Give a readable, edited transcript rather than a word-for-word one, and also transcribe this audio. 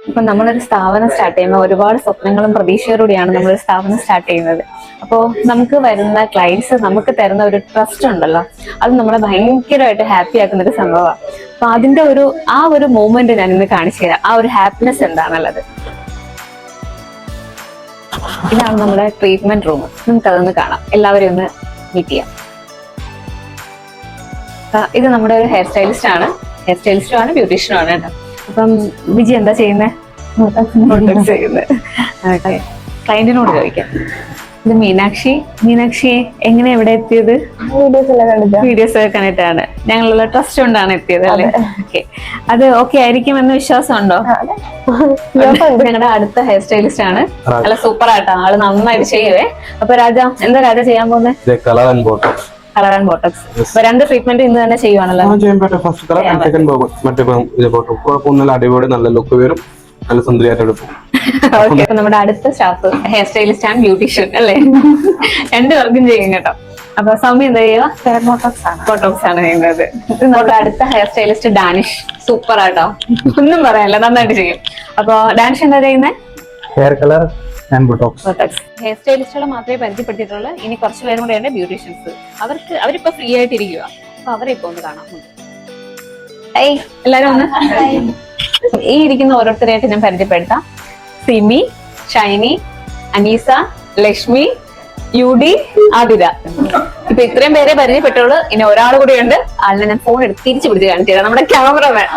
ഇപ്പൊ നമ്മളൊരു സ്ഥാപനം സ്റ്റാർട്ട് ചെയ്യുമ്പോൾ ഒരുപാട് സ്വപ്നങ്ങളും പ്രതീക്ഷയോടുകൂടിയാണ് നമ്മളൊരു സ്ഥാപനം സ്റ്റാർട്ട് ചെയ്യുന്നത്. അപ്പോൾ നമുക്ക് വരുന്ന ക്ലയൻസ് നമുക്ക് തരുന്ന ഒരു ട്രസ്റ്റ് ഉണ്ടല്ലോ, അത് നമ്മളെ ഭയങ്കരമായിട്ട് ഹാപ്പി ആക്കുന്ന ഒരു സംഭവമാണ്. അപ്പൊ അതിന്റെ ആ ഒരു മൂമെന്റ് ഞാൻ ഇന്ന് കാണിച്ചു തരാം. ആ ഒരു ഹാപ്പിനെസ് എന്താണുള്ളത്. ഇതാണ് നമ്മുടെ ട്രീറ്റ്മെന്റ് റൂം. നമുക്കതൊന്ന് കാണാം. എല്ലാവരും ഒന്ന് മീറ്റ് ചെയ്യാം. ഇത് നമ്മുടെ ഒരു ഹെയർ സ്റ്റൈലിസ്റ്റും ആണ് ബ്യൂട്ടീഷ്യനും ആണ് കേട്ടോ. അപ്പം വിജി എന്താ ചെയ്യുന്നത്? ക്ലയന്റിനോട് ചോദിക്കാം. ഇത് മീനാക്ഷി എങ്ങനെ എവിടെ എത്തിയത്? വീഡിയോസ് ഒക്കെ കണ്ടിട്ടാണ്, ഞങ്ങളുള്ള ട്രസ്റ്റ് കൊണ്ടാണ് എത്തിയത് അല്ലേ? ഓക്കെ, അത് ഓക്കെ ആയിരിക്കും എന്ന് വിശ്വാസമുണ്ടോ? ഞങ്ങളുടെ അടുത്ത ഹെയർ സ്റ്റൈലിസ്റ്റ് ആണ്. നല്ല സൂപ്പർ ആയിട്ടാണ്, ആള് നന്നായിട്ട് ചെയ്യുവേ. അപ്പൊ രാജ രാജ ചെയ്യാൻ പോകുന്നത്? Colour and Botox. അപ്പൊ 2 ട്രീറ്റ്മെന്റ് ഇന്ന് തന്നെ ചെയ്യുവാണല്ലോ? അടിപൊളി നല്ല ലുക്ക് വരും, നല്ല സുന്ദരിയായിട്ട് എടുക്കും. ഓക്കെ, നമ്മുടെ അടുത്ത staff hair stylist and beautician അല്ലേ? 2 പേർക്കും ചെയ്യും കേട്ടോ. അപ്പൊ സൗമ്യ എന്താ ചെയ്യുക? ബോട്ടോക്സ് ആണ് ചെയ്യുന്നത്. ഇത് നമ്മുടെ അടുത്ത ഹെയർ സ്റ്റൈലിസ്റ്റ് ഡാനിഷ്. സൂപ്പർ ആട്ടോ, ഒന്നും പറയാനില്ല, നന്നായിട്ട് ചെയ്യും. അപ്പൊ ഡാനിഷ് എന്താ ചെയ്യുന്നത്? Hair colour and botox. Hair സ്റ്റൈലിസ്റ്റുകൾ മാത്രമേ പരിചയപ്പെടുത്തിയിട്ടുള്ളൂ. ഇനി കുറച്ച് പേരും കൂടെയുണ്ട് ബ്യൂട്ടീഷ്യൻസ്. അവരിപ്പോ ഫ്രീ ആയിട്ടിരിക്കുക. അപ്പൊ അവരെ ഇപ്പൊ ഒന്ന് കാണാം. എല്ലാരും ഒന്ന് ഈ ഇരിക്കുന്ന ഓരോരുത്തരെയായിട്ട് ഞാൻ പരിചയപ്പെടുത്താം. സിമി, ഷൈനി, അനീസ, ലക്ഷ്മി, യുഡി, ആതിര. ഇപ്പൊ ഇത്രയും പേരെ പരിചയപ്പെട്ടുള്ളൂ. ഇനി ഒരാൾ കൂടി ഉണ്ട്. ആളിനെ ഞാൻ ഫോൺ എടുത്ത് തിരിച്ചു പിടിച്ച് കാണിച്ചു തരാം. നമ്മുടെ ക്യാമറമാൻ.